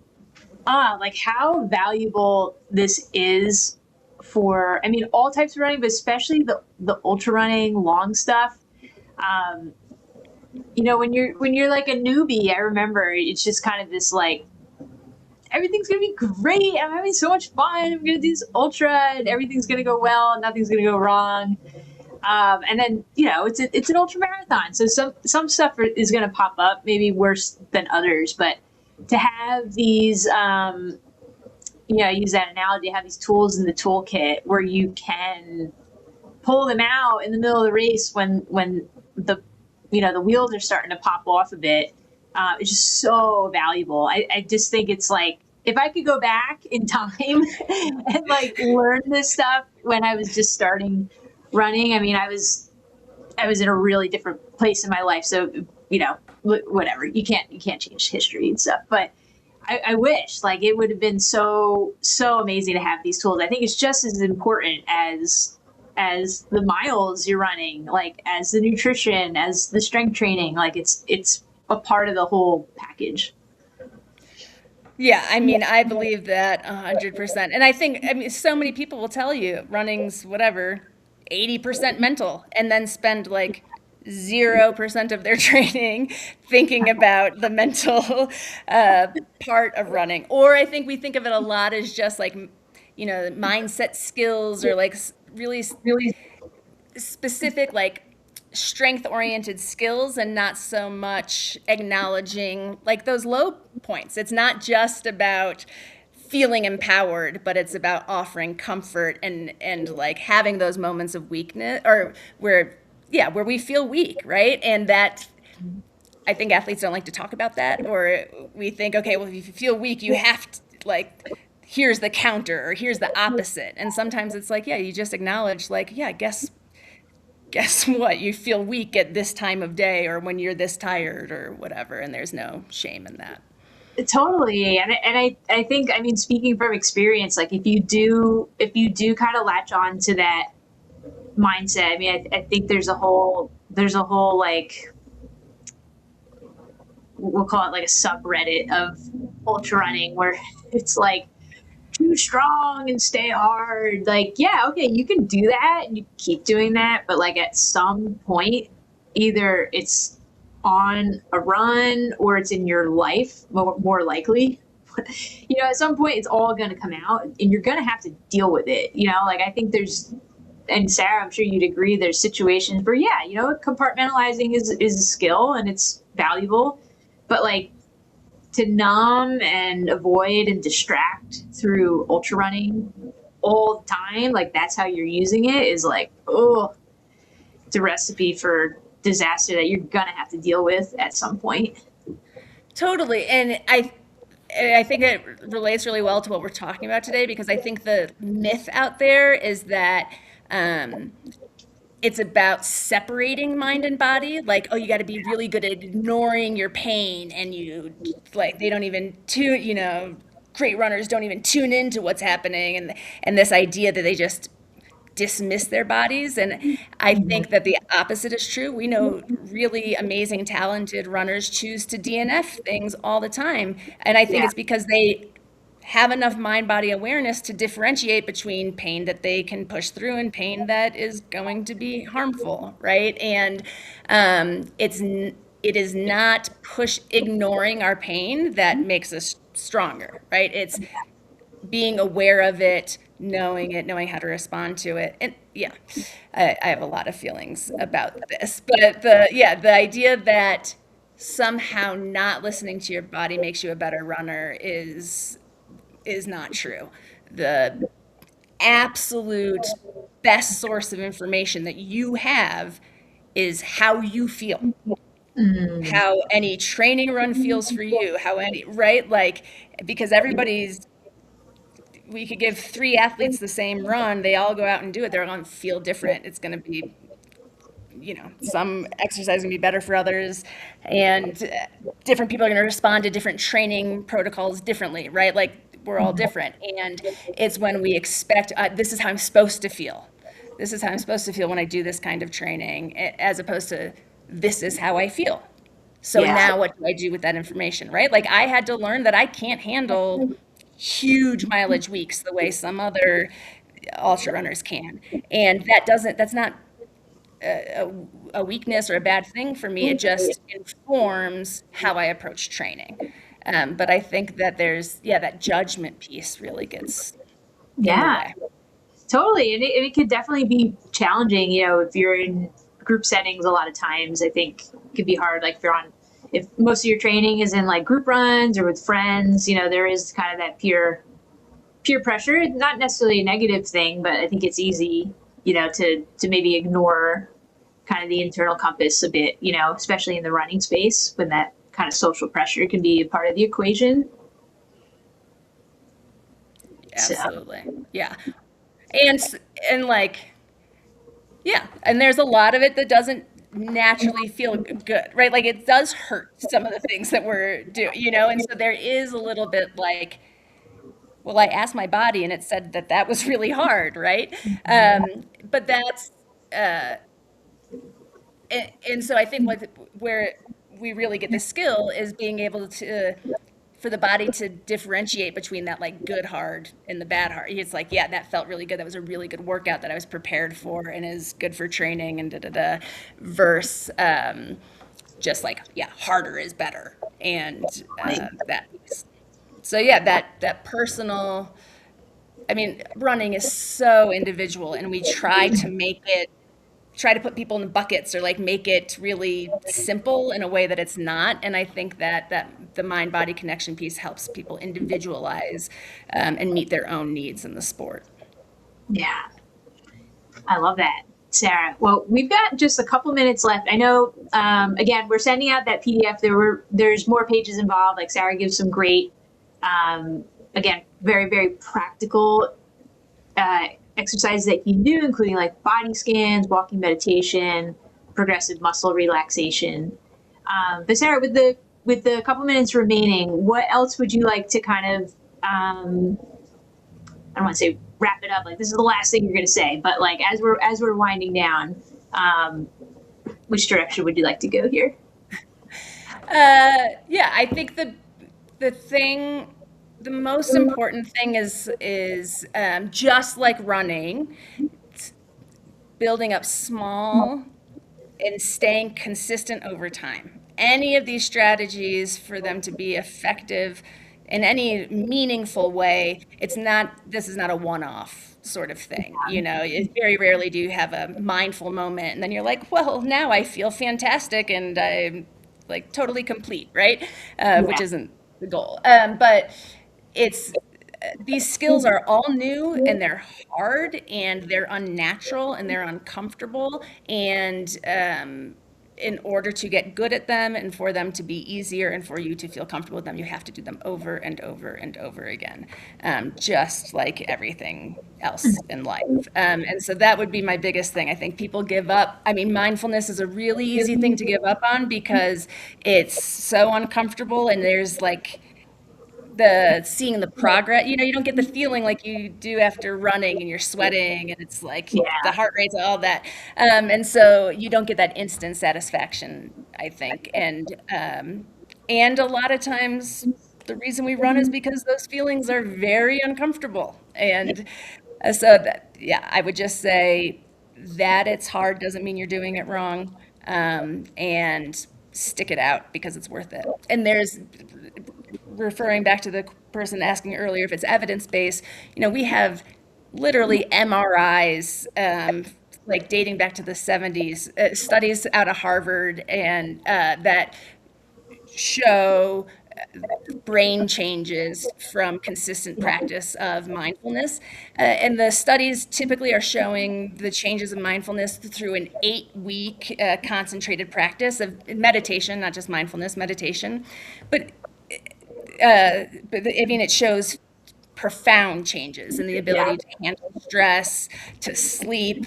valuable this is for, all types of running, but especially the ultra running, long stuff. When you're like a newbie, I remember it's just kind of this like, everything's gonna be great. I'm having so much fun. I'm gonna do this ultra, and everything's gonna go well. Nothing's gonna go wrong. And then it's an ultra marathon, so some stuff is gonna pop up, maybe worse than others, but to have these, use that analogy, have these tools in the toolkit where you can pull them out in the middle of the race when the the wheels are starting to pop off a bit. It's just so valuable. I just think it's like, if I could go back in time and like learn this stuff when I was just starting running, I was in a really different place in my life. So, whatever, you can't change history and stuff, but I wish, like, it would have been so amazing to have these tools. I think it's just as important as the miles you're running, like as the nutrition, as the strength training. Like it's a part of the whole package. Yeah, I believe that 100%. And I think, so many people will tell you running's 80% mental, and then spend like 0% of their training thinking about the mental part of running. Or I think we think of it a lot as just like, mindset skills, or like really specific, like strength-oriented skills, and not so much acknowledging like those low points. It's not just about feeling empowered, but it's about offering comfort and like having those moments of weakness, or where we feel weak, right? And that, I think athletes don't like to talk about that, or we think, okay, well, if you feel weak, you have to, like, here's the counter, or here's the opposite. And sometimes it's like, you just acknowledge, like, I guess guess what? You feel weak at this time of day or when you're this tired or whatever, and there's no shame in that. Totally. And I think, I mean, speaking from experience, like if you do kind of latch on to that mindset, I mean, I think there's a whole like, we'll call it like a subreddit of ultra running where it's like too strong and stay hard. Like, yeah, okay, you can do that and you keep doing that, but like at some point, either it's on a run or it's in your life, more likely. At some point, it's all going to come out and you're going to have to deal with it. Like I think and Sarah, I'm sure you'd agree, there's situations where, yeah, compartmentalizing is a skill and it's valuable, but like to numb and avoid and distract through ultra running all the time, like that's how you're using it, is like, oh, it's a recipe for disaster that you're gonna have to deal with at some point. Totally. And I think it relates really well to what we're talking about today because I think the myth out there is that um, it's about separating mind and body. Like, oh, you got to be really good at ignoring your pain, and they don't even tune. Great runners don't even tune into what's happening, and this idea that they just dismiss their bodies. And I think that the opposite is true. We know really amazing, talented runners choose to DNF things all the time. And I think Yeah. it's because they have enough mind body awareness to differentiate between pain that they can push through and pain that is going to be harmful, right? And it is not ignoring our pain that makes us stronger, right? It's being aware of it, knowing how to respond to it. And yeah, I have a lot of feelings about this, but the idea that somehow not listening to your body makes you a better runner is not true. The absolute best source of information that you have is how you feel, Mm. how any training run feels for you, right? Like, because we could give three athletes the same run, they all go out and do it, they're going to feel different. It's going to be, some exercise going to be better for others, and different people are going to respond to different training protocols differently, right? Like, we're all different. And it's when we expect, this is how I'm supposed to feel. This is how I'm supposed to feel when I do this kind of training, as opposed to this is how I feel. So Yeah. now what do I do with that information, right? Like, I had to learn that I can't handle huge mileage weeks the way some other ultra runners can. And that's not a weakness or a bad thing for me. It just informs how I approach training. But I think that that judgment piece really gets in the Yeah. way. Totally. And it could definitely be challenging, if you're in group settings. A lot of times I think it could be hard, like if most of your training is in like group runs or with friends, there is kind of that peer pressure. Not necessarily a negative thing, but I think it's easy, to maybe ignore kind of the internal compass a bit, especially in the running space when that kind of social pressure can be a part of the equation. So Absolutely. Yeah. And and like, yeah, and there's a lot of it that doesn't naturally feel good, right? Like, it does hurt some of the things that we're doing, and so there is a little bit like, well, I asked my body and it said that was really hard, right? But that's and so I think where we really get the skill is being able to for the body to differentiate between that like good hard and the bad hard. It's like, yeah, that felt really good. That was a really good workout that I was prepared for and is good for training and da da da. Versus just like, yeah, harder is better, and that. So yeah, that personal. I mean, running is so individual, and we try to put people in buckets or like make it really simple in a way that it's not. And I think that the mind body connection piece helps people individualize and meet their own needs in the sport. yeah, I love that, Sarah. Well, we've got just a couple minutes left. I know, again, we're sending out that PDF. There's more pages involved. Like Sarah gives some great, again, very, very practical exercises that you can do, including like body scans, walking meditation, progressive muscle relaxation. But Sarah, with the couple minutes remaining, what else would you like to kind of I don't want to say wrap it up, like this is the last thing you're going to say, but like as we're winding down, which direction would you like to go here? Yeah, I think the most important thing is just like running, building up small and staying consistent over time. Any of these strategies, for them to be effective in any meaningful way, this is not a one-off sort of thing. Very rarely do you have a mindful moment and then you're like, well, now I feel fantastic and I'm like totally complete, right? Which Yeah. isn't the goal. But it's these skills are all new and they're hard and they're unnatural and they're uncomfortable. And in order to get good at them and for them to be easier and for you to feel comfortable with them, you have to do them over and over and over again, just like everything else in life. And so that would be my biggest thing. I think people give up. I mean, mindfulness is a really easy thing to give up on because it's so uncomfortable and there's like seeing the progress, you don't get the feeling like you do after running and you're sweating and it's like the Yeah. heart rate's all that. And so you don't get that instant satisfaction, I think. And a lot of times the reason we run is because those feelings are very uncomfortable. And so that, yeah, I would just say that it's hard doesn't mean you're doing it wrong. And stick it out because it's worth it. And there's referring back to the person asking earlier if it's evidence-based, we have literally MRIs, like dating back to the 70s, studies out of Harvard and that show brain changes from consistent practice of mindfulness. And the studies typically are showing the changes in mindfulness through an 8-week concentrated practice of meditation, not just mindfulness, meditation. But I mean, it shows profound changes in the Yeah. ability to handle stress, to sleep,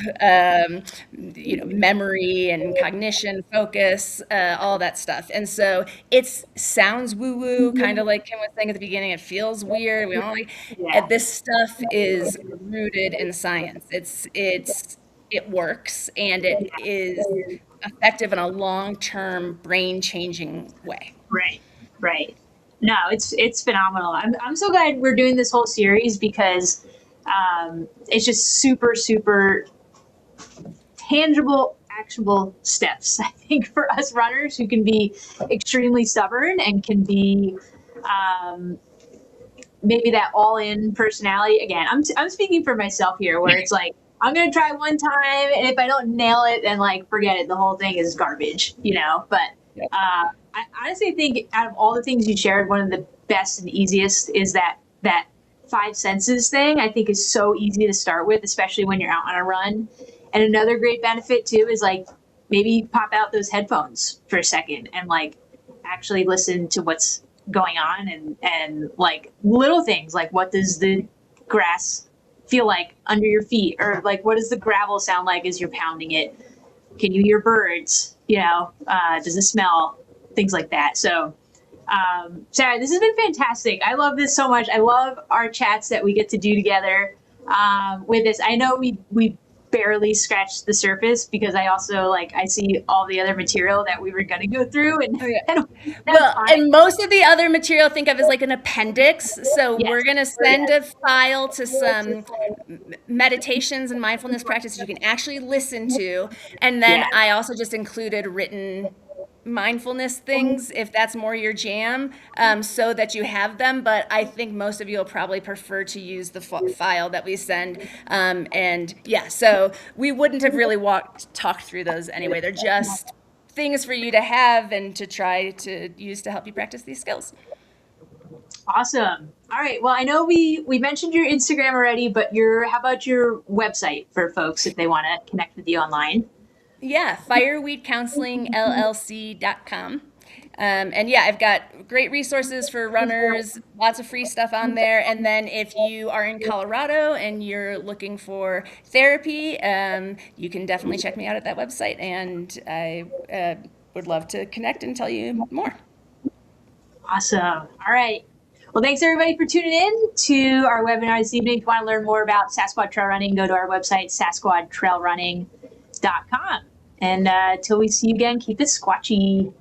memory and cognition, focus, all that stuff. And so it sounds woo-woo, kind of like Kim was saying at the beginning. It feels weird. We don't like. Yeah. This stuff is rooted in science. It works and it is effective in a long-term brain-changing way. Right. Right. No, it's phenomenal. I'm so glad we're doing this whole series because it's just super super tangible, actionable steps. I think for us runners who can be extremely stubborn and can be maybe that all in personality. Again, I'm speaking for myself here, where it's like I'm gonna try one time, and if I don't nail it, then like forget it. The whole thing is garbage, But I honestly think out of all the things you shared, one of the best and easiest is that five senses thing. I think is so easy to start with, especially when you're out on a run. And another great benefit too is like maybe pop out those headphones for a second and like actually listen to what's going on and like little things like what does the grass feel like under your feet, or like what does the gravel sound like as you're pounding it? Can you hear birds? Does it smell? Things like that. So Sarah, this has been fantastic. I love this so much. I love our chats that we get to do together with this. I know we barely scratched the surface because I also I see all the other material that we were going to go through, and, and most of the other material think of as like an appendix. So yes. We're going to send a file to some meditations and mindfulness practices you can actually listen to, and then I also just included written mindfulness things if that's more your jam, so that you have them. But I think most of you will probably prefer to use the file that we send, and so we wouldn't have really talked through those anyway. They're just things for you to have and to try to use to help you practice these skills. Awesome. All right, well, I know we mentioned your Instagram already, but how about your website for folks if they want to connect with you online? Yeah, fireweedcounselingllc.com. And yeah, I've got great resources for runners, lots of free stuff on there. And then if you are in Colorado and you're looking for therapy, you can definitely check me out at that website. And I would love to connect and tell you more. Awesome. All right. Well, thanks everybody for tuning in to our webinar this evening. If you want to learn more about Sasquatch Trail Running, go to our website, sasquatchtrailrunning.com. And till we see you again, keep it squatchy.